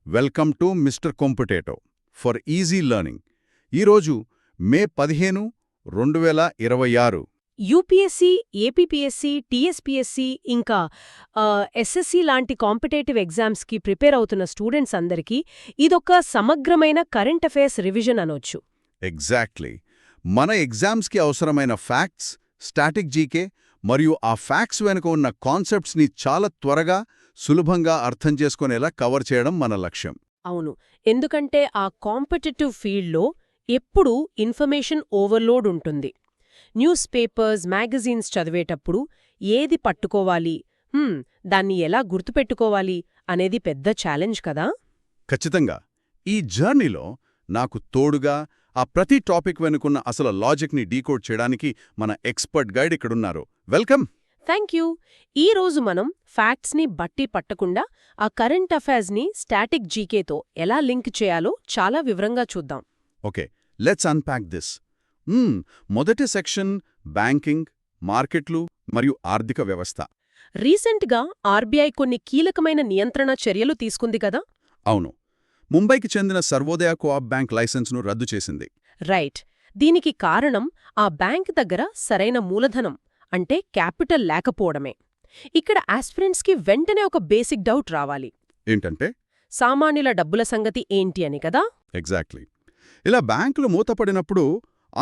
Welcome to mister competitive for easy learning. ఈరోజు మే 15, 2026. UPSC, APPSC, TSPSC ఇంకా SSC లాంటి competitive ఎగ్జామ్స్కి ప్రిపేర్ అవుతున్న స్టూడెంట్స్ అందరికీ ఇదొక సమగ్రమైన కరెంట్ అఫైర్స్ రివిజన్ అనొచ్చు. ఎగ్జాక్ట్లీ. మన ఎగ్జామ్స్కి అవసరమైన ఫ్యాక్ట్స్, స్టాటిక్ జీకే మరియు ఆ ఫ్యాక్ట్స్ వెనుక ఉన్న కాన్సెప్ట్స్ని చాలా త్వరగా, సులభంగా అర్థం చేసుకునేలా కవర్ చేయడం మన లక్ష్యం. అవును, ఎందుకంటే ఆ కాంపిటేటివ్ ఫీల్డ్లో ఎప్పుడూ ఇన్ఫర్మేషన్ ఓవర్లోడ్ ఉంటుంది. న్యూస్ పేపర్స్, మ్యాగజైన్స్ చదివేటప్పుడు ఏది పట్టుకోవాలి, దాన్ని ఎలా గుర్తుపెట్టుకోవాలి అనేది పెద్ద ఛాలెంజ్ కదా. ఖచ్చితంగా. ఈ జర్నీలో నాకు తోడుగా ఆ ప్రతి టాపిక్ వెనుకున్న అసలు లాజిక్ని డీకోడ్ చేయడానికి మన ఎక్స్పర్ట్ గైడ్ ఇక్కడున్నారు. వెల్కమ్. Thank you. ఈరోజు మనం ఫ్యాక్ట్స్ని బట్టి పట్టకుండా ఆ కరెంట్ అఫైర్స్ని స్టాటిక్ జీకేతో ఎలా లింక్ చేయాలో చాలా వివరంగా చూద్దాం. Okay, let's unpack this. మొదటి సెక్షన్ బ్యాంకింగ్, మార్కెట్లు మరియు ఆర్థిక వ్యవస్థ. రీసెంట్గా ఆర్బీఐ కొన్ని కీలకమైన నియంత్రణ చర్యలు తీసుకుంది కదా. అవును, ముంబైకి చెందిన సర్వోదయ కోఆప్ బ్యాంక్ లైసెన్స్ను రద్దు చేసింది. రైట్. దీనికి కారణం ఆ బ్యాంక్ దగ్గర సరైన మూలధనం అంటే క్యాపిటల్ లేకపోవడమే. ఇక్కడ ఆస్పిరెంట్స్కి వెంటనే ఒక బేసిక్ డౌట్ రావాలి. ఏంటంటే సామాన్యుల డబ్బుల సంగతి ఏంటి అని కదా. ఎగ్జాక్ట్లీ. ఇలా బ్యాంకులు మూతపడినప్పుడు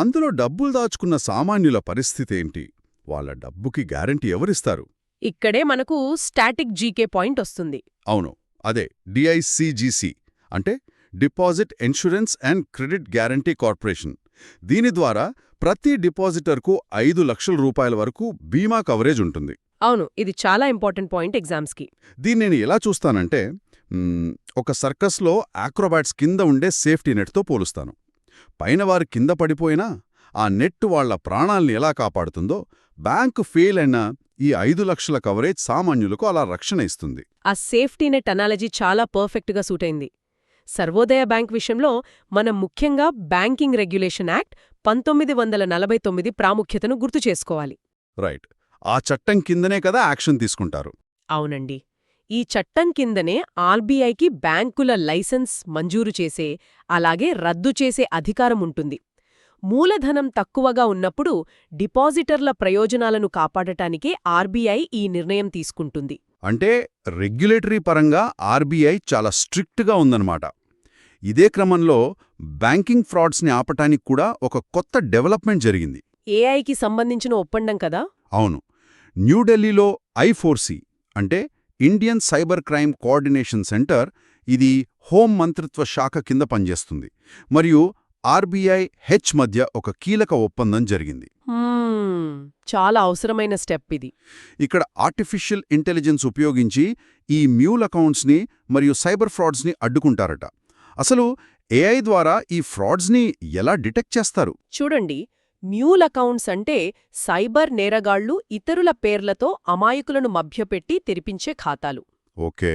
అందులో డబ్బులు దాచుకున్న సామాన్యుల పరిస్థితి ఏంటి? వాళ్ళ డబ్బుకి గ్యారంటీ ఎవరిస్తారు? ఇక్కడే మనకు స్టాటిక్ జీకే పాయింట్ వస్తుంది. అవును, అదే డిఐసిజిసి అంటే deposit insurance and credit guarantee corporation. దీని ద్వారా ప్రతి డిపాజిటర్కు 5 లక్షల రూపాయల వరకు బీమా కవరేజ్ ఉంటుంది. అవును, ఇది చాలా ఇంపార్టెంట్ పాయింట్ ఎగ్జామ్స్కి. దీన్ని నేను ఎలా చూస్తానంటే ఒక సర్కస్లో ఆక్రోబాట్స్ కింద ఉండే సేఫ్టీ నెట్తో పోలుస్తాను. పైన వారు కింద పడిపోయినా ఆ నెట్ వాళ్ల ప్రాణాల్ని ఎలా కాపాడుతుందో, బ్యాంకు ఫెయిల్ అయినా ఈ 5 లక్షల కవరేజ్ సామాన్యులకు అలా రక్షణ ఇస్తుంది. ఆ సేఫ్టీ నెట్ అనాలజీ చాలా పర్ఫెక్ట్గా సూటైంది. సర్వోదయ బ్యాంక్ విషయంలో మనం ముఖ్యంగా బ్యాంకింగ్ రెగ్యులేషన్ యాక్ట్ 1949 ప్రాముఖ్యతను గుర్తు చేసుకోవాలి. రైట్. ఆ చట్టం కిందనే కదా యాక్షన్ తీసుకుంటారు. అవునండి. ఈ చట్టం కిందనే ఆర్బీఐకి బ్యాంకుల లైసెన్స్ మంజూరు చేసే, అలాగే రద్దు చేసే అధికారం ఉంటుంది. మూలధనం తక్కువగా ఉన్నప్పుడు డిపాజిటర్ల ప్రయోజనాలను కాపాడటానికే ఆర్బీఐ ఈ నిర్ణయం తీసుకుంటుంది. అంటే రెగ్యులేటరీ పరంగా ఆర్బీఐ చాలా స్ట్రిక్ట్గా ఉందన్నమాట. ఇదే క్రమంలో బ్యాంకింగ్ ఫ్రాడ్స్ని ఆపటానికి కూడా ఒక కొత్త డెవలప్మెంట్ జరిగింది. ఏఐకి సంబంధించిన ఒప్పందం కదా. అవును. న్యూఢిల్లీలో I4C అంటే Indian cyber crime coordination centre, ఇది హోం మంత్రిత్వ శాఖ కింద పనిచేస్తుంది. మరియు ఆర్బీఐ మధ్య ఒక కీలక ఒప్పందం జరిగింది. చాలా అవసరమైన స్టెప్ ఇది. ఇక్కడ ఆర్టిఫిషియల్ ఇంటెలిజెన్స్ ఉపయోగించి ఈ మ్యూల్ అకౌంట్స్ని మరియు సైబర్ ఫ్రాడ్స్ని అడ్డుకుంటారట. అసలు ఏఐ ద్వారా ఈ ఫ్రాడ్స్ని ఎలా డిటెక్ట్ చేస్తారు? చూడండి, మ్యూల్ అకౌంట్స్ అంటే సైబర్ నేరగాళ్లు ఇతరుల పేర్లతో అమాయకులను మభ్యపెట్టి తెరిపించే ఖాతాలు. ఓకే,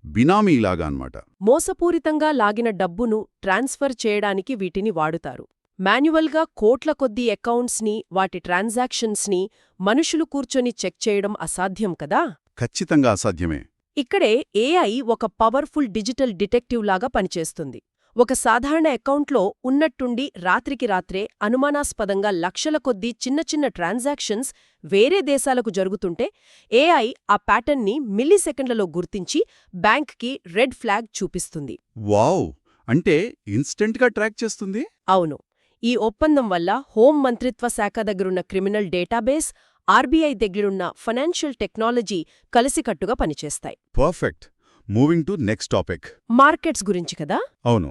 బినామీలాగా అన్నమాట. మోసపూరితంగా లాగిన డబ్బును ట్రాన్స్ఫర్ చేయడానికి వీటిని వాడుతారు. మాన్యువల్గా కోట్ల కొద్దీ అకౌంట్స్ని, వాటి ట్రాన్సాక్షన్స్ని మనుషులు కూర్చొని చెక్ చేయడం అసాధ్యం కదా. ఖచ్చితంగా అసాధ్యమే. ఇక్కడే ఏఐ ఒక పవర్ఫుల్ డిజిటల్ డిటెక్టివ్ లాగా పనిచేస్తుంది. ఒక సాధారణ అకౌంట్లో ఉన్నట్టుండి రాత్రికి రాత్రే అనుమానాస్పదంగా లక్షల కొద్దీ చిన్న చిన్న ట్రాన్సాక్షన్స్ వేరే దేశాలకు జరుగుతుంటే ఏఐ ఆ ప్యాటర్న్ని మిల్లీసెకండ్లలో గుర్తించి బ్యాంక్కి రెడ్ ఫ్లాగ్ చూపిస్తుంది. వావ్! అంటే ఇన్స్టెంట్గా ట్రాక్ చేస్తుంది? అవును. ఈ ఒప్పందం వల్ల హోం మంత్రిత్వ శాఖ దగ్గరున్న క్రిమినల్ డేటాబేస్, ఆర్బీఐ దగ్గరున్న ఫైనాన్షియల్ టెక్నాలజీ కలిసికట్టుగా పనిచేస్తాయి. Perfect. Moving to next topic. Markets గురించి కదా. అవును.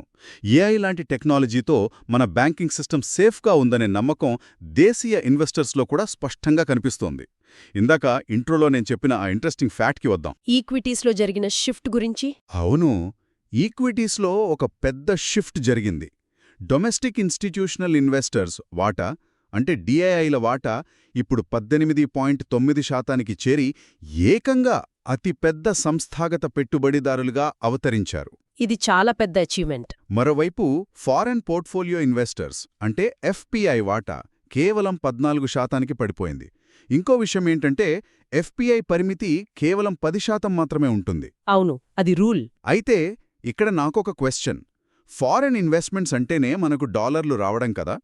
ఏఐ లాంటి టెక్నాలజీతో మన బ్యాంకింగ్ సిస్టమ్ సేఫ్గా ఉందనే నమ్మకం దేశీయ ఇన్వెస్టర్స్లో కూడా స్పష్టంగా కనిపిస్తోంది. ఇందాక ఇంట్రోలో నేను చెప్పిన ఆ ఇంట్రెస్టింగ్ ఫ్యాక్ట్కి వద్దాం. ఈక్విటీస్లో జరిగిన షిఫ్ట్ గురించి. అవును, ఈక్విటీస్లో ఒక పెద్ద షిఫ్ట్ జరిగింది. డొమెస్టిక్ ఇన్స్టిట్యూషనల్ ఇన్వెస్టర్స్ వాటా అంటే డిఐఐల వాటా ఇప్పుడు 18.9% చేరి ఏకంగా అతిపెద్ద సంస్థాగత పెట్టుబడిదారులుగా అవతరించారు. ఇది చాలా పెద్ద అచీవ్మెంట్. మరోవైపు ఫారెన్ పోర్ట్ఫోలియో ఇన్వెస్టర్స్ అంటే ఎఫ్పిఐ వాటా కేవలం 14% పడిపోయింది. ఇంకో విషయమేంటంటే ఎఫ్పిఐ పరిమితి కేవలం 10% మాత్రమే ఉంటుంది. అవును, అది రూల్. అయితే ఇక్కడ నాకొక క్వశ్చన్. ఫారెన్ ఇన్వెస్ట్మెంట్స్ అంటేనే మనకు డాలర్లు రావడం కదా.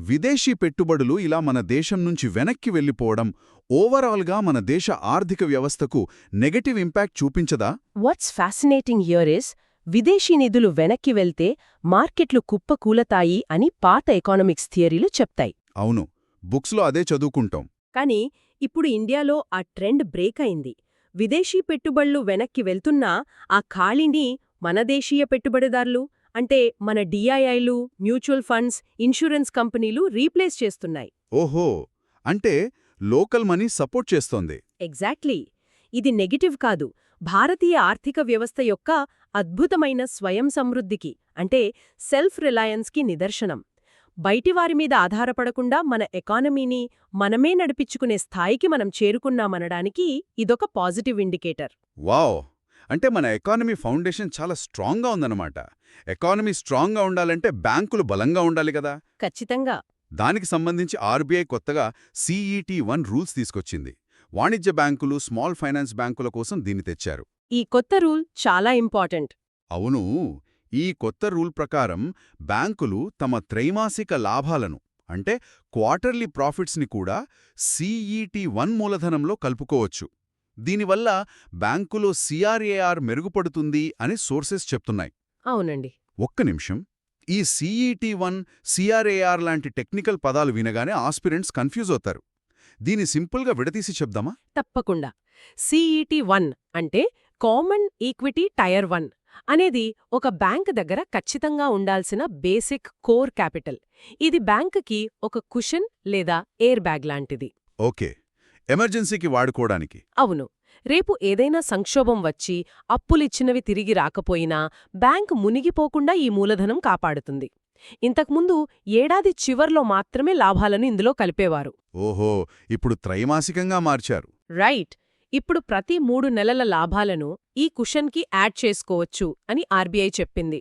విదేశీ పెట్టుబడులు ఇలా మన దేశం నుంచి వెనక్కి వెళ్ళిపోవడం ఓవరాల్గా మన దేశ ఆర్థిక వ్యవస్థకు నెగటివ్ ఇంపాక్ట్ చూపించదా? వాట్స్ ఫ్యాసినేటింగ్ హియర్ ఇస్ విదేశీ నిధులు వెనక్కి వెళ్తే మార్కెట్లు కుప్పకూలతాయి అని పాత ఎకానమిక్స్ థియరీలు చెప్తాయి. అవును, బుక్స్లో అదే చదువుకుంటాం. కానీ ఇప్పుడు ఇండియాలో ఆ ట్రెండ్ బ్రేక్ అయింది. విదేశీ పెట్టుబడులు వెనక్కి వెళ్తున్నా ఆ ఖాళీని మన దేశీయ పెట్టుబడిదారులు అంటే మన డిఐఐలు, మ్యూచువల్ ఫండ్స్, ఇన్సూరెన్స్ కంపెనీలు రీప్లేస్ చేస్తున్నాయి. ఓహో, అంటే లోకల్ మనీ సపోర్ట్ చేస్తోంది. ఎగ్జాక్ట్లీ. ఇది నెగటివ్ కాదు, భారతీయ ఆర్థిక వ్యవస్థ యొక్క అద్భుతమైన స్వయం సమృద్ధికి అంటే సెల్ఫ్ రిలయన్స్కి నిదర్శనం. బయటివారి మీద ఆధారపడకుండా మన ఎకానమీని మనమే నడిపించుకునే స్థాయికి మనం చేరుకున్నామనడానికి ఇదొక పాజిటివ్ ఇండికేటర్. వావ్! అంటే మన ఎకానమీ ఫౌండేషన్ చాలా స్ట్రాంగ్గా ఉందన్నమాట. ఎకానమీ స్ట్రాంగ్గా ఉండాలంటే బ్యాంకులు బలంగా ఉండాలి కదా. ఖచ్చితంగా. దానికి సంబంధించి ఆర్బీఐ కొత్తగా CET1 రూల్స్ తీసుకొచ్చింది. వాణిజ్య బ్యాంకులు, స్మాల్ ఫైనాన్స్ బ్యాంకుల కోసం దీన్ని తెచ్చారు. ఈ కొత్త రూల్ చాలా ఇంపార్టెంట్. అవును, ఈ కొత్త రూల్ ప్రకారం బ్యాంకులు తమ త్రైమాసిక లాభాలను అంటే క్వార్టర్లీ ప్రాఫిట్స్ని కూడా CET1 మూలధనంలో కలుపుకోవచ్చు. దీనివల్ల బ్యాంకులో CRAR మెరుగుపడుతుంది అని సోర్సెస్ చెప్తున్నాయి. అవునండి. ఒక్క నిమిషం, ఈ CET1, CRAR లాంటి టెక్నికల్ పదాలు వినగానే ఆస్పిరెంట్స్ కన్ఫ్యూజ్ అవుతారు. దీని సింపుల్గా విడదీసి చెప్దామా? తప్పకుండా. CET1 అంటే కామన్ ఈక్విటీ టైర్ 1 అనేది ఒక బ్యాంక్ దగ్గర ఖచ్చితంగా ఉండాల్సిన బేసిక్ కోర్ క్యాపిటల్. ఇది బ్యాంకుకి ఒక కుషన్ లేదా ఎయిర్ బ్యాగ్ లాంటిది. ఓకే, ఎమర్జెన్సీకి వాడుకోవడానికి. అవును. రేపు ఏదైనా సంక్షోభం వచ్చి అప్పులిచ్చినవి తిరిగి రాకపోయినా బ్యాంక్ మునిగిపోకుండా ఈ మూలధనం కాపాడుతుంది. ఇంతకుముందు ఏడాది చివర్లో మాత్రమే లాభాలను ఇందులో కలిపేవారు. ఓహో, ఇప్పుడు త్రైమాసికంగా మార్చారు. రైట్. ఇప్పుడు ప్రతి 3 నెలల లాభాలను ఈ కుషన్కి యాడ్ చేసుకోవచ్చు అని ఆర్బీఐ చెప్పింది.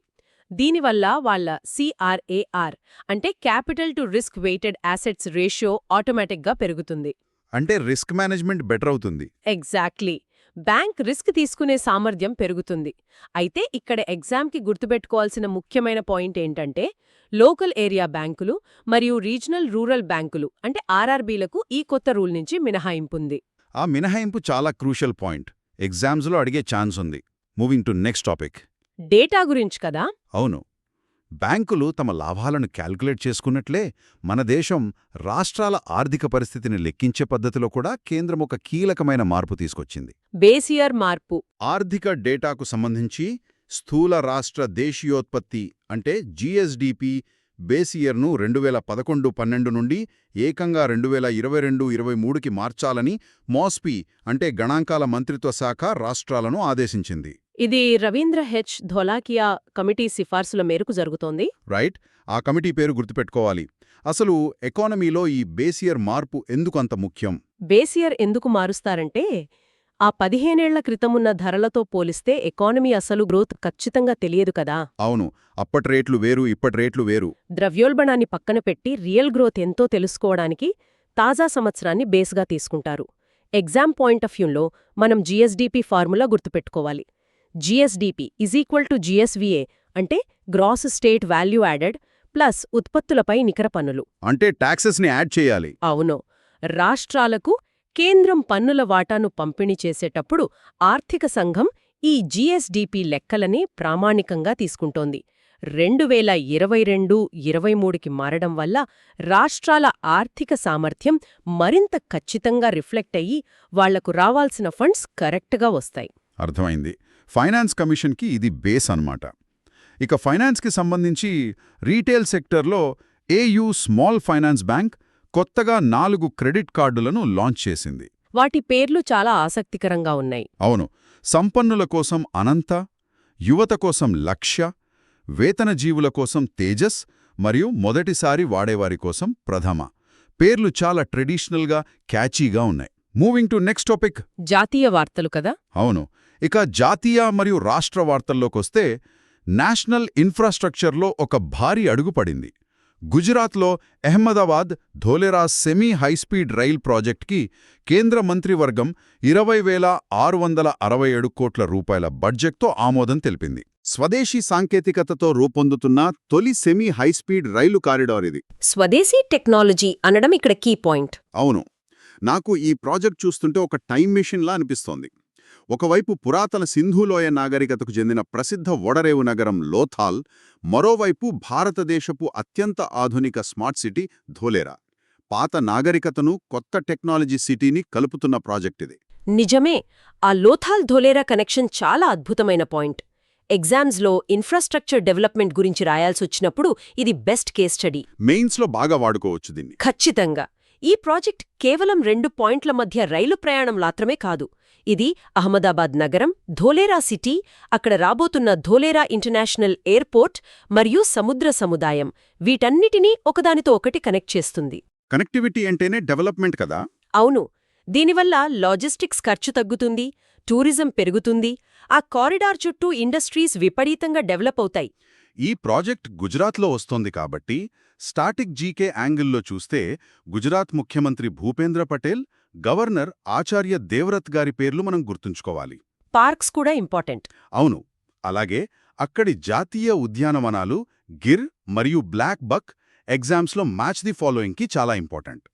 దీనివల్ల వాళ్ళ CRAR అంటే capital to risk weighted assets ratio ఆటోమేటిక్గా పెరుగుతుంది. అంటే రిస్క్ మేనేజ్మెంట్ బెటర్ అవుతుంది. ఎగ్జాక్ట్లీ. బ్యాంక్ రిస్క్ తీసుకునే సామర్థ్యం పెరుగుతుంది. అయితే ఇక్కడ ఎగ్జామ్కి గుర్తుపెట్టుకోవాల్సిన ముఖ్యమైన పాయింట్ ఏంటంటే లోకల్ ఏరియా బ్యాంకులు మరియు రీజనల్ రూరల్ బ్యాంకులు అంటే RRBలకు ఈ కొత్త రూల్ నుంచి మినహాయింపుంది. ఆ మినహాయింపు చాలా క్రూషియల్ పాయింట్. ఎగ్జామ్స్లో అడిగే ఛాన్స్ ఉంది. Moving to next topic. Data గురించి కదా. అవును, బ్యాంకులు తమ లాభాలను క్యాల్కులేట్ చేసుకున్నట్లే మన దేశం రాష్ట్రాల ఆర్థిక పరిస్థితిని లెక్కించే పద్ధతిలో కూడా కేంద్రం ఒక కీలకమైన మార్పు తీసుకొచ్చింది. బేసియర్ మార్పు. ఆర్థిక డేటాకు సంబంధించి స్థూల రాష్ట్ర దేశీయోత్పత్తి అంటే GSDP బేసియర్ను 2011-12 నుండి ఏకంగా 2022-23కి మార్చాలని MOSPI అంటే గణాంకాల మంత్రిత్వ శాఖ రాష్ట్రాలను ఆదేశించింది. ఇది రవీంద్ర హెచ్ ధోలాకియా కమిటీ సిఫార్సుల మేరకు జరుగుతోంది. రైట్, ఆ కమిటీ పేరు గుర్తుపెట్టుకోవాలి. అసలు ఎకానమీలో ఈ బేసియర్ మార్పు ఎందుకంత ముఖ్యం? బేసియర్ ఎందుకు మారుస్తారంటే ఆ 15 ఏళ్ల క్రితమున్న ధరలతో పోలిస్తే ఎకానమీ అసలు గ్రోత్ ఖచ్చితంగా తెలియదు కదా. అవును, అప్పటి రేట్లు వేరు, ఇప్పటి రేట్లు వేరు. ద్రవ్యోల్బణాన్ని పక్కన పెట్టి రియల్ గ్రోత్ ఎంతో తెలుసుకోవడానికి తాజా సంవత్సరాన్ని బేస్గా తీసుకుంటారు. ఎగ్జామ్ పాయింట్ ఆఫ్ వ్యూలో మనం GSDP ఫార్ములా గుర్తుపెట్టుకోవాలి. GSDP = GSVA అంటే gross state value added plus ఉత్పత్తులపై నికర పన్నులు. అంటే టాక్సెస్ని యాడ్ చేయాలి. అవును. రాష్ట్రాలకు కేంద్రం పన్నుల వాటాను పంపిణీ చేసేటప్పుడు ఆర్థిక సంఘం ఈ GSDP లెక్కలని ప్రామాణికంగా తీసుకుంటోంది. 2022-23కి మారడం వల్ల రాష్ట్రాల ఆర్థిక సామర్థ్యం మరింత ఖచ్చితంగా రిఫ్లెక్ట్ అయ్యి వాళ్లకు రావాల్సిన ఫండ్స్ కరెక్ట్గా వస్తాయి. అర్థమైంది. ఫైనాన్స్ కమిషన్కి ఇది బేస్ అన్నమాట. ఇక ఫైనాన్స్కి సంబంధించి రీటైల్ సెక్టర్లో AU స్మాల్ ఫైనాన్స్ బ్యాంక్ కొత్తగా 4 క్రెడిట్ కార్డులను లాంచ్ చేసింది. వాటి పేర్లు చాలా ఆసక్తికరంగా ఉన్నాయి. అవును, సంపన్నుల కోసం అనంత, యువత కోసం లక్ష్య, వేతనజీవుల కోసం తేజస్ మరియు మొదటిసారి వాడేవారి కోసం ప్రథమ. పేర్లు చాలా ట్రెడిషనల్గా, క్యాచీగా ఉన్నాయి. Moving to next topic. జాతీయ వార్తలు కదా. అవును, ఇక జాతీయ మరియు రాష్ట్ర వార్తల్లోకొస్తే నేషనల్ ఇన్ఫ్రాస్ట్రక్చర్లో ఒక భారీ అడుగు పడింది. గుజరాత్లో Ahmedabad Dholera semi high speed rail ప్రాజెక్ట్కి కేంద్ర మంత్రివర్గం 20,667 కోట్ల రూపాయల బడ్జెట్తో ఆమోదం తెలిపింది. స్వదేశీ సాంకేతికతతో రూపొందుతున్న తొలి సెమీ హైస్పీడ్ రైలు కారిడార్ ఇది. స్వదేశీ టెక్నాలజీ అనడం ఇక్కడ కీ పాయింట్. అవును. నాకు ఈ ప్రాజెక్ట్ చూస్తుంటే ఒక టైం మెషిన్లా అనిపిస్తోంది. ఒకవైపు పురాతన సింధులోయ నాగరికతకు చెందిన ప్రసిద్ధ ఓడరేవు నగరం లోథాల్, మరోవైపు భారతదేశపు అత్యంత ఆధునిక స్మార్ట్ సిటీ ధోలేరా. పాత నాగరికతను కొత్త టెక్నాలజీ సిటీని కలుపుతున్న ప్రాజెక్ట్ ఇది. నిజమే, ఆ లోథాల్ ధోలేరా కనెక్షన్ చాలా అద్భుతమైన పాయింట్. ఎగ్జామ్స్లో ఇన్ఫ్రాస్ట్రక్చర్ డెవలప్మెంట్ గురించి రాయాల్సొచ్చినప్పుడు ఇది బెస్ట్ కేస్ స్టడీ. మెయిన్స్లో బాగా వాడుకోవచ్చు దీన్ని. ఖచ్చితంగా. ఈ ప్రాజెక్ట్ కేవలం 2 పాయింట్ల మధ్య రైలు ప్రయాణం మాత్రమే కాదు. ఇది అహ్మదాబాద్ నగరం, ధోలేరా సిటీ, అక్కడ రాబోతున్న ధోలేరా ఇంటర్నేషనల్ ఎయిర్పోర్ట్ మరియు సముద్ర సముదాయం, వీటన్నిటినీ ఒకదానితో ఒకటి కనెక్ట్ చేస్తుంది. కనెక్టివిటీ అంటేనే డెవలప్మెంట్ కదా. అవును. దీనివల్ల లాజిస్టిక్స్ ఖర్చు తగ్గుతుంది, టూరిజం పెరుగుతుంది, ఆ కారిడార్ చుట్టూ ఇండస్ట్రీస్ విపరీతంగా డెవలప్ అవుతాయి. ఈ ప్రాజెక్ట్ గుజరాత్లో వస్తోంది కాబట్టి స్టాటిక్ జీకే యాంగిల్లో చూస్తే గుజరాత్ ముఖ్యమంత్రి భూపేంద్ర పటేల్, గవర్నర్ ఆచార్య దేవ్రత్ గారి పేర్లు మనం గుర్తుంచుకోవాలి. పార్క్స్ కూడా ఇంపార్టెంట్. అవును. అలాగే అక్కడి జాతీయ ఉద్యానవనాలు గిర్ మరియు బ్లాక్ బక్ ఎగ్జామ్స్లో మ్యాచ్ ది ఫాలోయింగ్కి చాలా important.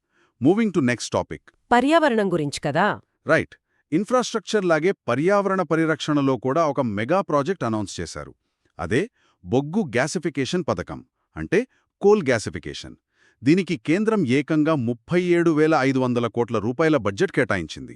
Moving to next topic. పర్యావరణం గురించి కదా. రైట్. ఇన్ఫ్రాస్ట్రక్చర్ లాగే పర్యావరణ పరిరక్షణలో కూడా ఒక మెగా ప్రాజెక్ట్ అనౌన్స్ చేశారు. అదే బొగ్గు గ్యాసిఫికేషన్ పథకం, అంటే కోల్ గ్యాసిఫికేషన్. దీనికి కేంద్రం ఏకంగా 37,500 కోట్ల రూపాయల బడ్జెట్ కేటాయించింది.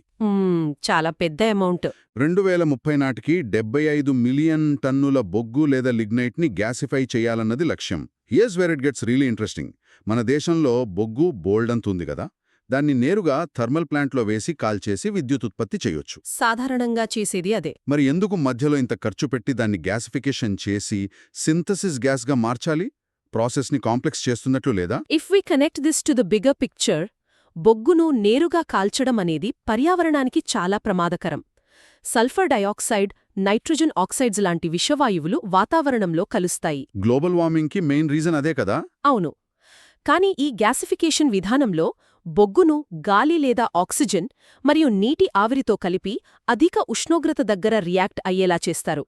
చాలా పెద్ద అమౌంట్. 2030 నాటికి 75 మిలియన్ టన్నుల బొగ్గు లేదా లిగ్నైట్ని గ్యాసిఫై చేయాలన్నది లక్ష్యం. Here's where it gets really interesting. మన దేశంలో బొగ్గు బోల్డంతుంది కదా, దాన్ని నేరుగా థర్మల్ ప్లాంట్లో వేసి కాల్చేసి విద్యుత్ ఉత్పత్తి చేయొచ్చు. సాధారణంగా చేసేది అదే. మరి ఎందుకు మధ్యలో ఇంత ఖర్చు పెట్టి దాన్ని గ్యాసిఫికేషన్ చేసి సింథసిస్ గ్యాస్గా మార్చాలి? ప్రాసెస్ని కాంప్లెక్స్ చేస్తున్నట్లు లేదా? If we connect this to the bigger picture, బొగ్గును నేరుగా కాల్చడం అనేది పర్యావరణానికి చాలా ప్రమాదకరం. సల్ఫర్ డయాక్సైడ్, నైట్రోజన్ ఆక్సైడ్స్ లాంటి విషవాయువులు వాతావరణంలో కలుస్తాయి. గ్లోబల్ వార్మింగ్కి మెయిన్ రీజన్ అదే కదా. అవును. కానీ ఈ గ్యాసిఫికేషన్ విధానంలో బొగ్గును గాలి లేదా ఆక్సిజన్ మరియు నీటి ఆవిరితో కలిపి అధిక ఉష్ణోగ్రత దగ్గర రియాక్ట్ అయ్యేలా చేస్తారు.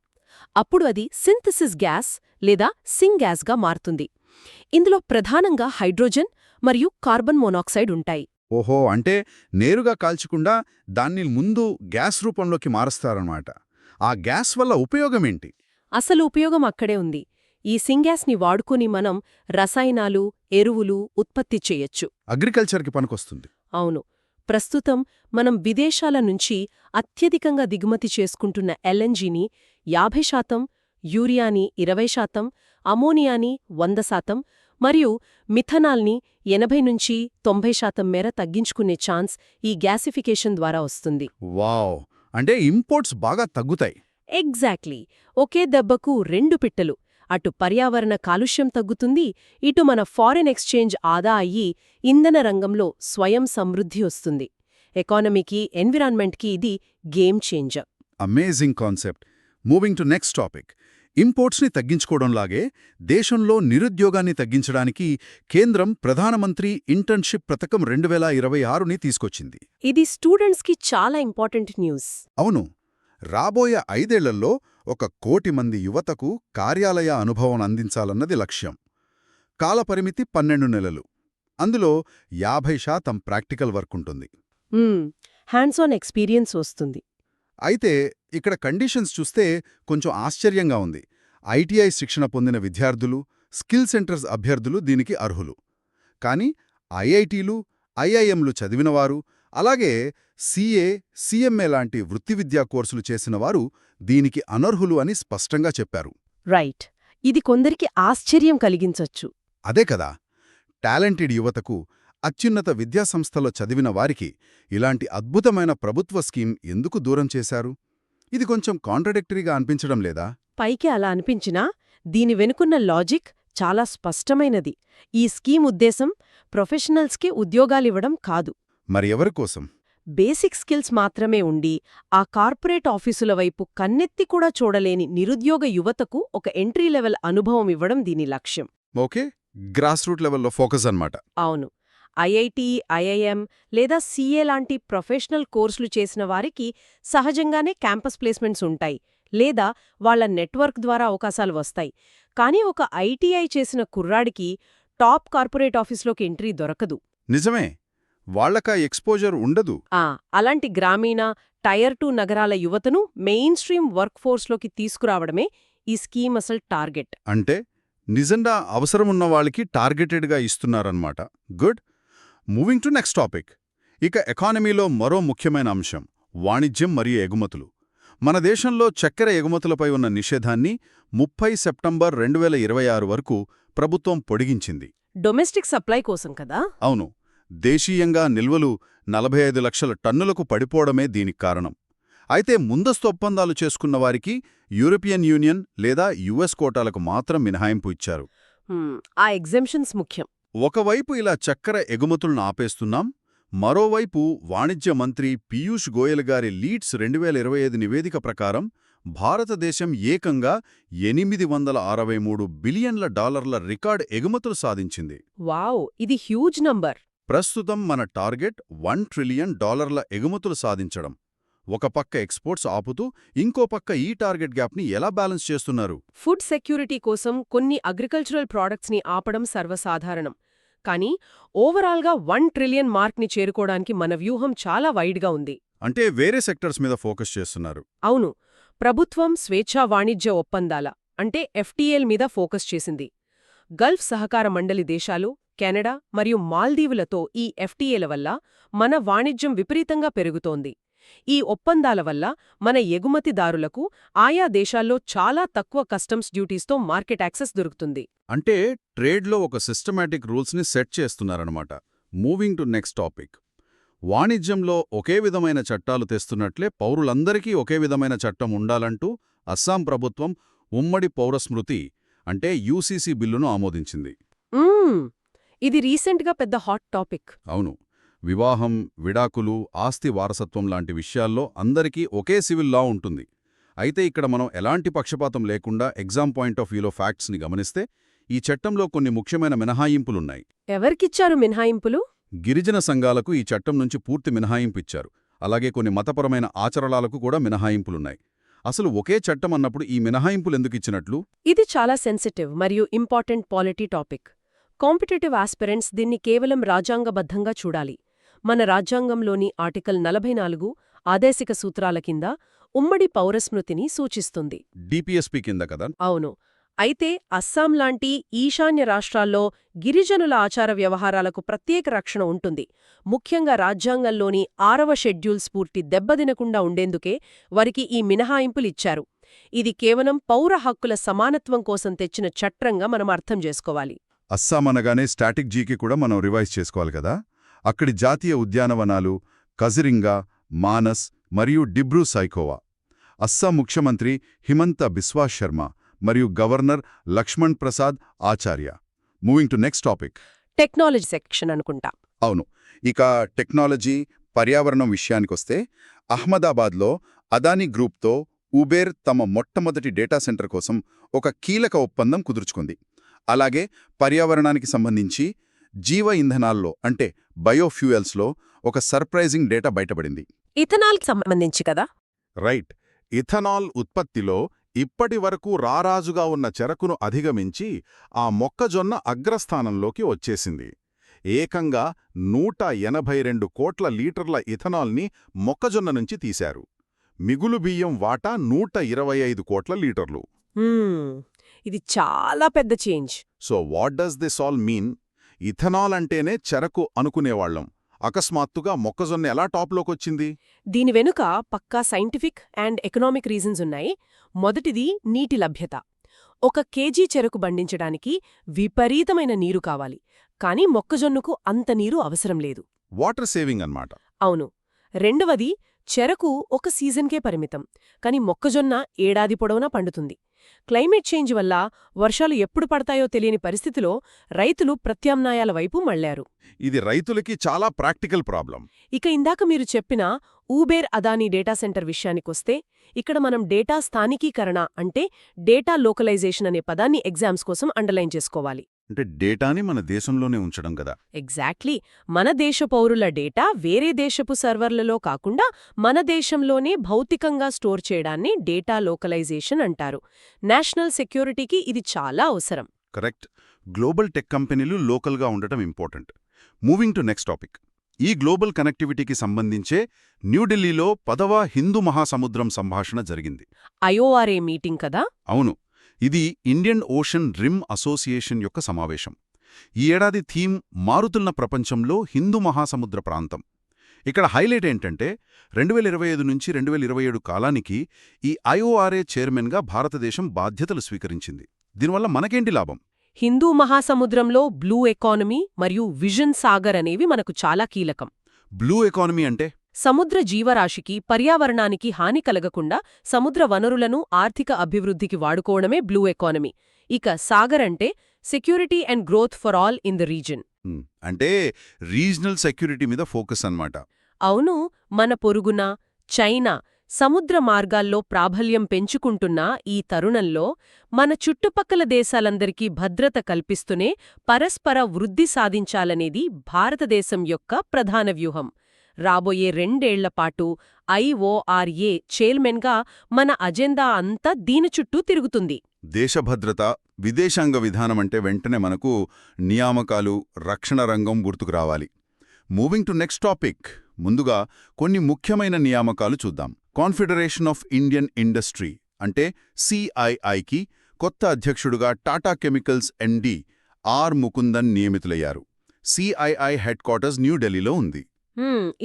అప్పుడు అది సింథసిస్ గ్యాస్ లేదా సింగ్ గ్యాస్గా మారుతుంది. ఇందులో ప్రధానంగా హైడ్రోజన్ మరియు కార్బన్ మోనాక్సైడ్ ఉంటాయి. ఓహో, అంటే నేరుగా కాల్చకుండా దాన్ని ముందు గ్యాస్ రూపంలోకి మారుస్తారన్నమాట. ఆ గ్యాస్ వల్ల ఉపయోగమేంటి? అసలు ఉపయోగం అక్కడే ఉంది. ఈ సింగ్యాస్ని వాడుకుని మనం రసాయనాలు, ఎరువులు ఉత్పత్తి చేయొచ్చు. అగ్రికల్చర్కి పనికొస్తుంది. అవును. ప్రస్తుతం మనం విదేశాల నుంచి అత్యధికంగా దిగుమతి చేసుకుంటున్న ఎల్ఎన్జీని 50%, యూరియాని 20%, అమోనియాని 100% మరియు మిథనాల్ని 80-90% మేర తగ్గించుకునే ఛాన్స్ ఈ గ్యాసిఫికేషన్ ద్వారా వస్తుంది. వావ్, అంటే ఇంపోర్ట్స్ బాగా తగ్గుతాయి. ఎగ్జాక్ట్లీ. ఒకే దెబ్బకు 2 పిట్టలు. అటు పర్యావరణ కాలుష్యం తగ్గుతుంది, ఇటు మన ఫారెన్ ఎక్స్చేంజ్ ఆదా అయ్యి ఇంధన రంగంలో స్వయం సమృద్ధి వస్తుంది. ఎకానమీకి, ఎన్విరాన్మెంట్కి ఇది game changer. Amazing concept. Moving to next topic. ఇంపోర్ట్స్ని తగ్గించుకోవడంలాగే దేశంలో నిరుద్యోగాన్ని తగ్గించడానికి కేంద్రం ప్రధానమంత్రి ఇంటర్న్షిప్ పథకం 2026ని తీసుకొచ్చింది. ఇది స్టూడెంట్స్కి చాలా ఇంపార్టెంట్ న్యూస్. అవును. రాబోయే 5 ఏళ్లలో 1 కోటి మంది యువతకు కార్యాలయ అనుభవం అందించాలన్నది లక్ష్యం. కాలపరిమితి 12 నెలలు. అందులో 50% ప్రాక్టికల్ వర్క్ ఉంటుంది. హ్యాండ్స్ ఆన్ ఎక్స్పీరియన్స్ వస్తుంది. అయితే ఇక్కడ కండిషన్స్ చూస్తే కొంచెం ఆశ్చర్యంగా ఉంది. ఐటీఐ శిక్షణ పొందిన విద్యార్థులు, స్కిల్ సెంటర్స్ అభ్యర్థులు దీనికి అర్హులు. కానీ ఐఐటీలు, ఐఐఎంలు చదివినవారు, అలాగే సీఏ, సీఎంఏ లాంటి వృత్తి విద్యా కోర్సులు చేసినవారు దీనికి అనర్హులు అని స్పష్టంగా చెప్పారు. రైట్. ఇది కొందరికి ఆశ్చర్యం కలిగించొచ్చు. అదే కదా. టాలెంటెడ్ యువతకు, అత్యున్నత విద్యాసంస్థలో చదివిన వారికి ఇలాంటి అద్భుతమైన ప్రభుత్వ స్కీమ్ ఎందుకు దూరం చేశారు? ఇది కొంచెం కాంట్రడిక్టరీగా అనిపించడం లేదా? పైకి అలా అనిపించినా దీని వెనుకున్న లాజిక్ చాలా స్పష్టమైనది. ఈ స్కీమ్ ఉద్దేశం ప్రొఫెషనల్స్కి ఉద్యోగాలివ్వడం కాదు. మరి ఎవరికోసం? బేసిక్ స్కిల్స్ మాత్రమే ఉండి ఆ కార్పొరేట్ ఆఫీసుల వైపు కన్నెత్తి కూడా చూడలేని నిరుద్యోగ యువతకు ఒక ఎంట్రీ లెవెల్ అనుభవం ఇవ్వడం దీని లక్ష్యం. ఓకే, గ్రాస్ రూట్ లెవెల్లో ఫోకస్ అన్నమాట. అవును. ఐఐటి, ఐఐఎం లేదా సీఏ లాంటి ప్రొఫెషనల్ కోర్సులు చేసిన వారికి సహజంగానే క్యాంపస్ ప్లేస్మెంట్స్ ఉంటాయి, లేదా వాళ్ళ నెట్వర్క్ ద్వారా అవకాశాలు వస్తాయి. కానీ ఒక ఐటీఐ చేసిన కుర్రాడికి టాప్ కార్పొరేట్ ఆఫీస్లోకి ఎంట్రీ దొరకదు. నిజమే, వాళ్లకా ఎక్స్పోజర్ ఉండదు. అలాంటి గ్రామీణ టైర్ 2 నగరాల యువతను మెయిన్ స్ట్రీమ్ వర్క్ ఫోర్స్లోకి తీసుకురావడమే ఈ స్కీమ్ అసలు టార్గెట్. అంటే నిజంగా అవసరమున్న వాళ్ళకి టార్గెటెడ్గా ఇస్తున్నారన్నమాట. Good. Moving to next topic. ఇక ఎకానమీలో మరో ముఖ్యమైన అంశం వాణిజ్యం మరియు ఎగుమతులు. మన దేశంలో చక్కెర ఎగుమతులపై ఉన్న నిషేధాన్ని 30 సెప్టెంబర్ 2026 వరకు ప్రభుత్వం పొడిగించింది. డొమెస్టిక్ సప్లై కోసం కదా? అవును. దేశీయంగా నిల్వలు 45 లక్షల టన్నులకు పడిపోవడమే దీనికి కారణం. అయితే ముందస్తు ఒప్పందాలు చేసుకున్న వారికి యూరోపియన్ యూనియన్ లేదా యుఎస్ కోటాలకు మాత్రం మినహాయింపు ఇచ్చారు. ఆ ఎగ్జెంప్షన్స్ ముఖ్యం. ఒకవైపు ఇలా చక్కెర ఎగుమతులను ఆపేస్తున్నాం, మరోవైపు వాణిజ్య మంత్రి పీయూష్ గోయల్ గారి లీడ్స్ 2025 నివేదిక ప్రకారం భారతదేశం ఏకంగా $863 బిలియన్ల రికార్డ్ ఎగుమతులు సాధించింది. వావ్, ఇది హ్యూజ్ నంబర్. ప్రస్తుతం మన టార్గెట్ $1 ట్రిలియన్ ఎగుమతులు సాధించడం. ఒక పక్క ఎక్స్పోర్ట్స్ ఆపుతూ ఇంకో పక్క ఈ టార్గెట్ గ్యాప్ని ఎలా బ్యాలెన్స్ చేస్తున్నారు? ఫుడ్ సెక్యూరిటీ కోసం కొన్ని అగ్రికల్చరల్ ప్రాడక్ట్స్ని ఆపడం సర్వసాధారణం. కానీ ఓవరాల్గా 1 ట్రిలియన్ మార్క్ని చేరుకోవడానికి మన వ్యూహం చాలా వైడ్గా ఉంది. అంటే వేరే సెక్టర్స్ మీద ఫోకస్ చేస్తున్నారు. అవును. ప్రభుత్వం స్వేచ్ఛా వాణిజ్య ఒప్పందాల అంటే ఎఫ్టీఏల మీద ఫోకస్ చేసింది. గల్ఫ్ సహకార మండలి దేశాలు, కెనడా మరియు మాల్దీవులతో ఈ ఎఫ్టీఏల వల్ల మన వాణిజ్యం విపరీతంగా పెరుగుతోంది. ఈ ఒప్పందాల వల్ల మన ఎగుమతిదారులకు ఆయా దేశాల్లో చాలా తక్కువ కస్టమ్స్ డ్యూటీస్తో మార్కెట్ యాక్సెస్ దొరుకుతుంది. అంటే ట్రేడ్లో ఒక సిస్టమాటిక్ రూల్స్ని సెట్ చేస్తున్నారన్నమాట. Moving to next topic. వాణిజ్యంలో ఒకే విధమైన చట్టాలు తెస్తున్నట్లే పౌరులందరికీ ఒకే విధమైన చట్టం ఉండాలంటూ అస్సాం ప్రభుత్వం ఉమ్మడి పౌరస్మృతి అంటే యూసీసీ బిల్లును ఆమోదించింది. ఇది రీసెంట్గా పెద్ద హాట్ టాపిక్. అవును. వివాహం, విడాకులు, ఆస్తి వారసత్వం లాంటి విషయాల్లో అందరికీ ఒకే సివిల్ లా ఉంటుంది. అయితే ఇక్కడ మనం ఎలాంటి పక్షపాతం లేకుండా ఎగ్జామ్ పాయింట్ ఆఫ్ వ్యూలో ఫ్యాక్ట్స్ని గమనిస్తే ఈ చట్టంలో కొన్ని ముఖ్యమైన మినహాయింపులున్నాయి. ఎవరికిచ్చారు మినహాయింపులు? గిరిజన సంఘాలకు ఈ చట్టం నుంచి పూర్తి మినహాయింపు ఇచ్చారు. అలాగే కొన్ని మతపరమైన ఆచరణలకు కూడా మినహాయింపులున్నాయి. అసలు ఒకే చట్టం అన్నప్పుడు ఈ మినహాయింపులెందుకిచ్చినట్లు? ఇది చాలా సెన్సిటివ్ మరియు important polity topic. Competitive aspirants దీన్ని కేవలం రాజ్యాంగబద్ధంగా చూడాలి. మన రాజ్యాంగంలోని ఆర్టికల్ 44 ఆదేశిక సూత్రాల కింద ఉమ్మడి పౌరస్మృతిని సూచిస్తుంది. డిపిఎస్పి కింద కదా? అవును. అయితే అస్సాం లాంటి ఈశాన్య రాష్ట్రాల్లో గిరిజనుల ఆచార వ్యవహారాలకు ప్రత్యేక రక్షణ ఉంటుంది. ముఖ్యంగా రాజ్యాంగంలోని 6వ షెడ్యూల్ స్ఫూర్తి దెబ్బతినకుండా ఉండేందుకే వారికి ఈ మినహాయింపులిచ్చారు. ఇది కేవలం పౌర హక్కుల సమానత్వం కోసం తెచ్చిన చట్రంగా మనం అర్థం చేసుకోవాలి. అస్సాం అనగానే స్టాటిక్ జీకి కూడా మనం రివైజ్ చేసుకోవాలి కదా. అక్కడి జాతీయ ఉద్యానవనాలు కజిరింగా, మానస్ మరియు డిబ్రూ సైఖోవా. అస్సాం ముఖ్యమంత్రి హిమంత బిస్వా శర్మ మరియు governor Lakshman Prasad Acharya. Moving to next topic. Technology section అనుకుంటా. అవును. ఇక టెక్నాలజీ, పర్యావరణం విషయానికొస్తే అహ్మదాబాద్లో అదానీ గ్రూప్తో ఉబేర్ తమ మొట్టమొదటి డేటా సెంటర్ కోసం ఒక కీలక ఒప్పందం కుదుర్చుకుంది. అలాగే పర్యావరణానికి సంబంధించి జీవ ఇంధనాల్లో అంటే బయోఫ్యూయల్స్లో ఒక సర్ప్రైజింగ్ డేటా బయటపడింది. ఇథనాల్కి సంబంధించి కదా? రైట్. ఇథనాల్ ఉత్పత్తిలో ఇప్పటి వరకు రారాజుగా ఉన్న చెరకును అధిగమించి ఆ మొక్కజొన్న అగ్రస్థానంలోకి వచ్చేసింది. ఏకంగా 182 కోట్ల లీటర్ల ఇథనాల్ని మొక్కజొన్న నుంచి తీశారు. మిగులు బియ్యం వాటా 125 కోట్ల లీటర్లు. ఇది చాలా పెద్ద change. So what does this all mean? Ethanol అంటేనే చెరకు అనుకునేవాళ్లం. అకస్మాత్తుగా మొక్కజొన్న ఎలా టాప్లోకొచ్చింది? దీని వెనుక పక్కా సైంటిఫిక్ అండ్ ఎకనామిక్ రీజన్స్ ఉన్నాయి. మొదటిది నీటి లభ్యత. 1 కేజీ చెరకు బండించడానికి విపరీతమైన నీరు కావాలి. కానీ మొక్కజొన్నకు అంత నీరు అవసరం లేదు. వాటర్ సేవింగ్ అన్నమాట. అవును. రెండవది, చెరకు ఒక సీజన్కే పరిమితం. కాని మొక్కజొన్న ఏడాది పొడవునా పండుతుంది. క్లైమేట్ చేంజ్ వల్ల వర్షాలు ఎప్పుడు పడతాయో తెలియని పరిస్థితిలో రైతులు ప్రత్యామ్నాయాల వైపు మళ్లారు. ఇది రైతులకి చాలా ప్రాక్టికల్ ప్రాబ్లం. ఇక ఇందాక మీరు చెప్పిన ఊబేర్ అదానీ డేటా సెంటర్ విషయానికొస్తే ఇక్కడ మనం డేటా స్థానికీకరణ అంటే డేటా లోకలైజేషన్ అనే పదాన్ని ఎగ్జామ్స్ కోసం అండర్లైన్ చేసుకోవాలి. అంటే డేటాని మన దేశంలోనే ఉంచడం కదా. ఎగ్జాక్ట్లీ. మన దేశ పౌరుల డేటా వేరే దేశపు సర్వర్లలో కాకుండా మన దేశంలోనే భౌతికంగా స్టోర్ చేయడాన్ని డేటా లోకలైజేషన్ అంటారు. నేషనల్ సెక్యూరిటీకి ఇది చాలా అవసరం. కరెక్ట్. గ్లోబల్ టెక్ కంపెనీలు లోకల్గా ఉండటం important. Moving to next topic. ఈ గ్లోబల్ కనెక్టివిటీకి సంబంధించే న్యూఢిల్లీలో 10వ హిందూ మహాసముద్రం సంభాషణ జరిగింది. IORA మీటింగ్ కదా? అవును, ఇది ఇండియన్ ఓషన్ రిమ్ అసోసియేషన్ యొక్క సమావేశం. ఈ ఏడాది థీమ్ మారుతున్న ప్రపంచంలో హిందూ మహాసముద్ర ప్రాంతం. ఇక్కడ హైలైట్ ఏంటంటే 2025 నుంచి 2027 కాలానికి ఈ IORA చైర్మన్గా భారతదేశం బాధ్యతలు స్వీకరించింది. దీనివల్ల మనకేంటి లాభం? హిందూ మహాసముద్రంలో బ్లూ ఎకానమీ మరియు విజన్ సాగర్ అనేవి మనకు చాలా కీలకం. బ్లూ ఎకానమీ అంటే సముద్ర జీవరాశికి, పర్యావరణానికి హాని కలగకుండా సముద్ర వనరులను ఆర్థిక అభివృద్ధికి వాడుకోవడమే బ్లూ ఎకానమీ. ఇక సాగర్ అంటే security and growth for all in the reason. అంటే రీజనల్ సెక్యూరిటీ మీద ఫోకస్ అన్నమాట. అవును, మన పొరుగున చైనా సముద్ర మార్గాల్లో ప్రాబల్యం పెంచుకుంటున్న ఈ తరుణంలో మన చుట్టుపక్కల దేశాలందరికీ భద్రత కల్పిస్తూనే పరస్పర వృద్ధి సాధించాలనేది భారతదేశం యొక్క ప్రధాన వ్యూహం. రాబోయే 2 ఏళ్లపాటు IORA చైర్మన్గా మన అజెండా అంతా దీని చుట్టూ తిరుగుతుంది. దేశభద్రత, విదేశాంగ విధానమంటే వెంటనే మనకు నియామకాలు, రక్షణ రంగం గుర్తుకు రావాలి. Moving to next topic. ముందుగా కొన్ని ముఖ్యమైన నియామకాలు చూద్దాం. కాన్ఫెడరేషన్ ఆఫ్ ఇండియన్ ఇండస్ట్రీ అంటే CIIకి కొత్త అధ్యక్షుడుగా Tata chemicals MD R Mukundan నియమితులయ్యారు. CII హెడ్ క్వార్టర్స్ న్యూఢిల్లీలో ఉంది.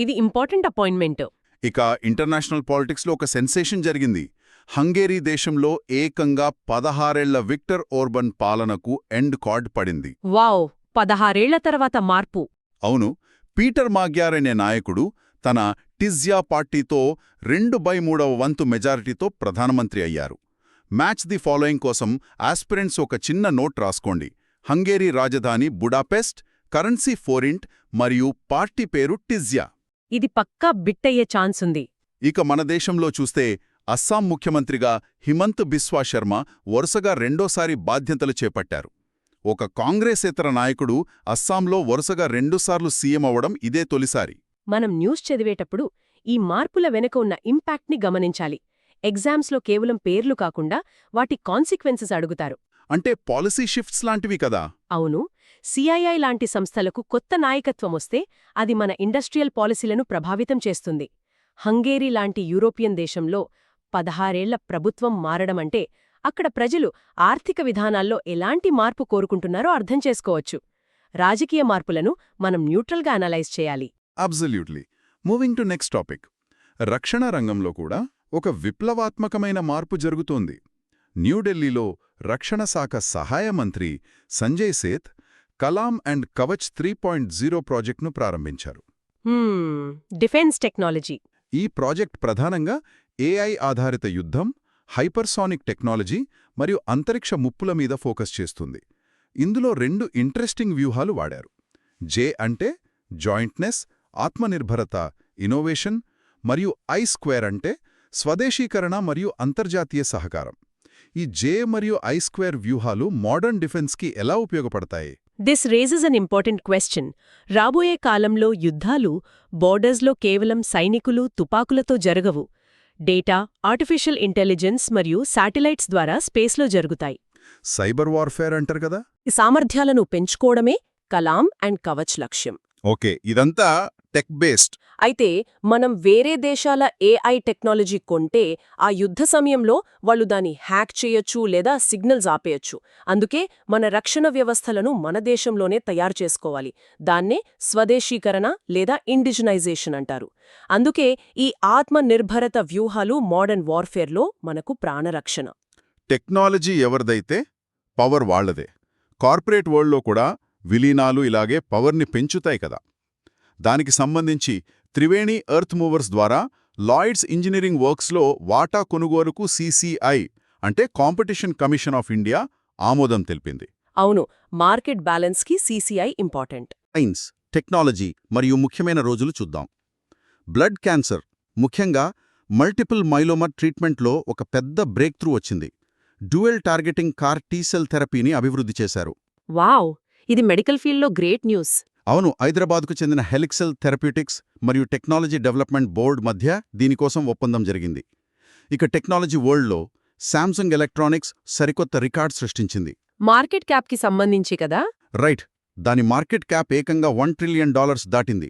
ఇది ఇంపార్టెంట్ అపాయింట్మెంట్. ఇక ఇంటర్నేషనల్ పాలిటిక్స్లో ఒక సెన్సేషన్ జరిగింది. హంగేరీ దేశంలో ఏకంగా 16 ఏళ్ల విక్టర్ ఓర్బన్ పాలనకు ఎండ్ కార్డ్ పడింది. వావ్, 16 ఏళ్ల తర్వాత మార్పు. అవును, పీటర్ మాగ్యార్ అనే నాయకుడు తన టిజ్యా పార్టీతో 2/3 వంతు మెజారిటీతో ప్రధానమంత్రి అయ్యారు. మ్యాచ్ ది ఫాలోయింగ్ కోసం ఆస్పిరెంట్స్ ఒక చిన్న నోట్ రాసుకోండి. హంగేరీ రాజధాని బుడాపెస్ట్, కరెన్సీ ఫోరింట్ మరియు పార్టీ పేరు టిజ్యా. ఇది పక్కా బిట్టయ్యే ఛాన్స్ ఉంది. ఇక మన దేశంలో చూస్తే అస్సాం ముఖ్యమంత్రిగా హిమంత్ బిస్వా శర్మ వరుసగా రెండోసారి బాధ్యతలు చేపట్టారు. ఒక కాంగ్రెసేతర నాయకుడు అస్సాంలో వరుసగా 2 సార్లు సీఎం అవ్వడం ఇదే తొలిసారి. మనం న్యూస్ చదివేటప్పుడు ఈ మార్పుల వెనుక ఉన్న ఇంపాక్ట్ని గమనించాలి. ఎగ్జామ్స్లో కేవలం పేర్లు కాకుండా వాటి కాన్సిక్వెన్సెస్ అడుగుతారు. అంటే పాలసీ షిఫ్ట్స్ లాంటివి కదా. అవును, CII లాంటి సంస్థలకు కొత్త నాయకత్వమొస్తే అది మన ఇండస్ట్రియల్ పాలసీలను ప్రభావితం చేస్తుంది. హంగేరీ లాంటి యూరోపియన్ దేశంలో 16 ఏళ్ల ప్రభుత్వం మారడమంటే అక్కడ ప్రజలు ఆర్థిక విధానాల్లో ఎలాంటి మార్పు కోరుకుంటున్నారో అర్థం చేసుకోవచ్చు. రాజకీయ మార్పులను మనం న్యూట్రల్గా అనలైజ్ చేయాలి. Absolutely. Moving to next topic. రక్షణ రంగంలో కూడా ఒక విప్లవాత్మకమైన మార్పు జరుగుతోంది. న్యూఢిల్లీలో రక్షణ శాఖ సహాయ మంత్రి సంజయ్ సేత్ కలాం అండ్ కవచ్ 3.0 ప్రాజెక్టును ప్రారంభించారు. Defence technology. ఈ ప్రాజెక్ట్ ప్రధానంగా AI ఆధారిత యుద్ధం, హైపర్సానిక్ టెక్నాలజీ మరియు అంతరిక్ష ముప్పుల మీద ఫోకస్ చేస్తుంది. ఇందులో 2 ఇంట్రెస్టింగ్ వ్యూహాలు వాడారు. J అంటే జాయింట్నెస్, ఆత్మనిర్భరత, ఇన్నోవేషన్, మరియు I² అంటే స్వదేశీకరణ మరియు అంతర్జాతీయ సహకారం. ఈ J మరియు I² వ్యూహాలు మోడర్న్ డిఫెన్స్కి ఎలా ఉపయోగపడతాయి? This raises an important question. రాబోయే కాలంలో యుద్ధాలు బోర్డర్స్లో కేవలం సైనికులు, తుపాకులతో జరగవు. డేటా, ఆర్టిఫిషియల్ ఇంటెలిజెన్స్ మరియు శాటిలైట్స్ ద్వారా స్పేస్లో జరుగుతాయి. సైబర్ వార్ఫేర్ అంటారు కదా. ఈ సామర్థ్యాలను పెంచుకోవడమే కలాం అండ్ కవచ్ లక్ష్యం. ఓకే, ఇదంతా టెక్ బేస్డ్. అయితే మనం వేరే దేశాల AI టెక్నాలజీ కొంటే ఆ యుద్ధ సమయంలో వాళ్ళు దాన్ని హ్యాక్ చేయొచ్చు లేదా సిగ్నల్స్ ఆపేయొచ్చు. అందుకే మన రక్షణ వ్యవస్థలను మన దేశంలోనే తయారు చేసుకోవాలి. దాన్నే స్వదేశీకరణ లేదా ఇండిజినైజేషన్ అంటారు. అందుకే ఈ ఆత్మనిర్భరత వ్యూహాలు మోడర్న్ వార్ఫేర్లో మనకు ప్రాణరక్షణ. టెక్నాలజీ ఎవరిదైతే పవర్ వాళ్లదే. కార్పొరేట్ వరల్డ్లో కూడా విలీనాలు ఇలాగే పవర్ని పెంచుతాయి కదా. దానికి సంబంధించి త్రివేణి ఎర్త్ మూవర్స్ ద్వారా లాయిడ్స్ ఇంజనీరింగ్ వర్క్స్లో వాటా కొనుగోలుకు CCI అంటే కాంపిటీషన్ కమిషన్ ఆఫ్ ఇండియా ఆమోదం తెలిపింది. అవును, మార్కెట్ బ్యాలెన్స్కి CCI ఇంపార్టెంట్. సైన్స్, టెక్నాలజీ మరియు ముఖ్యమైన రోజులు చూద్దాం. బ్లడ్ క్యాన్సర్, ముఖ్యంగా మల్టిపుల్ మైలోమా ట్రీట్మెంట్లో ఒక పెద్ద బ్రేక్ త్రూ వచ్చింది. డ్యూయల్ టార్గెటింగ్ CAR T-సెల్ థెరపీని అభివృద్ధి చేశారు. వావ్, ఇది మెడికల్ ఫీల్డ్లో గ్రేట్ న్యూస్. అవును, హైదరాబాద్కు చెందిన హెలిక్సెల్ థెరప్యూటిక్స్ మరియు టెక్నాలజీ డెవలప్మెంట్ బోర్డ్ మధ్య దీనికోసం ఒప్పందం జరిగింది. ఇక టెక్నాలజీ వరల్డ్లో శాంసంగ్ ఎలక్ట్రానిక్స్ సరికొత్త రికార్డ్ సృష్టించింది. మార్కెట్ క్యాప్కి సంబంధించి కదా? రైట్, దాని మార్కెట్ క్యాప్ ఏకంగా $1 ట్రిలియన్ దాటింది.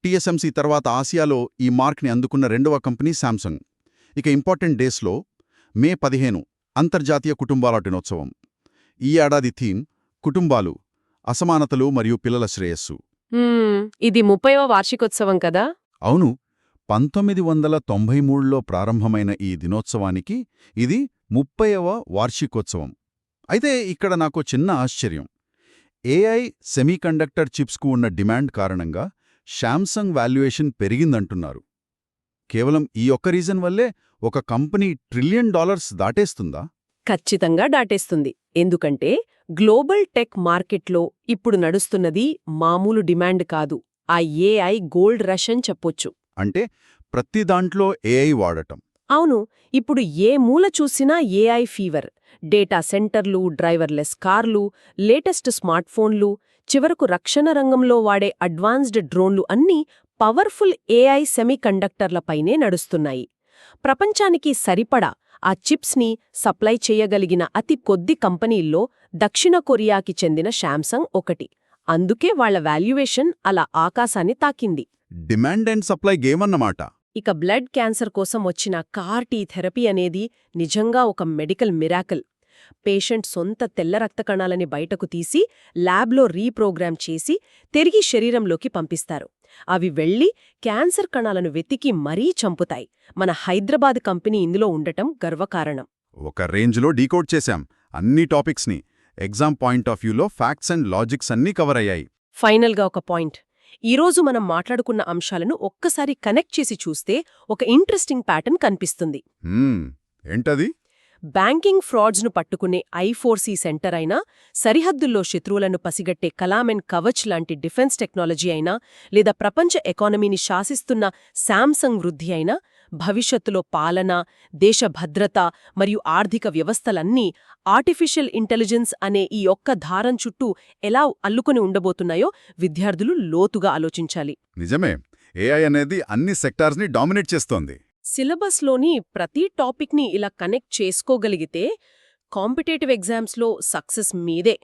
TSMC తర్వాత ఆసియాలో ఈ మార్క్ని అందుకున్న రెండవ కంపెనీ శాంసంగ్. ఇక ఇంపార్టెంట్ డేస్లో మే 15 అంతర్జాతీయ కుటుంబాల దినోత్సవం. ఈ ఏడాది థీమ్ కుటుంబాలు, అసమానతలు మరియు పిల్లల శ్రేయస్సు. ఇది 30వ వార్షికోత్సవం కదా? అవును, 1993లో ప్రారంభమైన ఈ దినోత్సవానికి ఇది 30వ వార్షికోత్సవం. అయితే ఇక్కడ నాకో చిన్న ఆశ్చర్యం. AI సెమీకండక్టర్ చిప్స్కు ఉన్న డిమాండ్ కారణంగా శాంసంగ్ వాల్యుయేషన్ పెరిగిందంటున్నారు. కేవలం ఈ ఒక్క రీజన్ వల్లే ఒక కంపెనీ $1 ట్రిలియన్ దాటేస్తుందా? ఖచ్చితంగా దాటేస్తుంది. ఎందుకంటే గ్లోబల్ టెక్ మార్కెట్లో ఇప్పుడు నడుస్తున్నది మామూలు డిమాండ్ కాదు, ఆ AI గోల్డ్ రష్ అని చెప్పొచ్చు. అంటే ప్రతి దాంట్లో AI వాడటం. అవును, ఇప్పుడు ఏ మూల చూసినా AI ఫీవర్. డేటా సెంటర్లు, డ్రైవర్లెస్ కార్లు, లేటెస్ట్ స్మార్ట్ఫోన్లు, చివరకు రక్షణ రంగంలో వాడే అడ్వాన్స్డ్ డ్రోన్లు అన్నీ పవర్ఫుల్ AI సెమీకండక్టర్లపైనే నడుస్తున్నాయి. ప్రపంచానికి సరిపడా ఆ చిప్స్ని సప్లై చేయగలిగిన అతి కొద్ది కంపెనీల్లో దక్షిణ కొరియాకి చెందిన శాంసంగ్ ఒకటి. అందుకే వాళ్ల వాల్యుయేషన్ అలా ఆకాశాన్ని తాకింది. డిమాండ్ అండ్ సప్లై గేమ్ అన్నమాట. ఇక బ్లడ్ క్యాన్సర్ కోసం వచ్చిన CAR-T థెరపీ అనేది నిజంగా ఒక మెడికల్ మిరాకిల్. పేషెంట్ సొంత తెల్ల రక్త కణాలని బయటకు తీసి ల్యాబ్లో రీప్రోగ్రామ్ చేసి తిరిగి శరీరంలోకి పంపిస్తారు. అవి వెళ్లి క్యాన్సర్ కణాలను వెతికి మరీ చంపుతాయి. మన హైదరాబాద్ కంపెనీ ఇందులో ఉండటం గర్వకారణం. ఒక రేంజ్లో డీకోడ్ చేశాం అన్ని టాపిక్స్ని. ఎగ్జామ్ పాయింట్ ఆఫ్ వ్యూలో ఫ్యాక్ట్స్ అండ్ లాజిక్స్ అన్నీ కవర్ అయ్యాయి. ఫైనల్గా ఒక పాయింట్. ఈరోజు మనం మాట్లాడుకున్న అంశాలను ఒక్కసారి కనెక్ట్ చేసి చూస్తే ఒక ఇంట్రెస్టింగ్ ప్యాటర్న్ కనిపిస్తుంది. ఏంటది? బ్యాంకింగ్ ఫ్రాడ్స్ను పట్టుకునే I4C సెంటర్ అయినా, సరిహద్దుల్లో శత్రువులను పసిగట్టే కలామెన్ కవచ్ లాంటి డిఫెన్స్ టెక్నాలజీ అయినా, లేదా ప్రపంచ ఎకానమీని శాసిస్తున్న శాంసంగ్ వృద్ధి అయినా, భవిష్యత్తులో పాలన, దేశ భద్రత మరియు ఆర్థిక వ్యవస్థలన్నీ ఆర్టిఫిషియల్ ఇంటెలిజెన్స్ అనే ఈ ఒక్క దారం చుట్టూ ఎలా అల్లుకొని ఉండబోతున్నాయో విద్యార్థులు లోతుగా ఆలోచించాలి. నిజమే, AI అనేది అన్ని సెక్టార్స్ని డామినేట్ చేస్తోంది. సిలబస్లోని ప్రతి టాపిక్ని ఇలా కనెక్ట్ చేసుకోగలిగితే కాంపిటేటివ్ ఎగ్జామ్స్లో సక్సెస్ మీదే.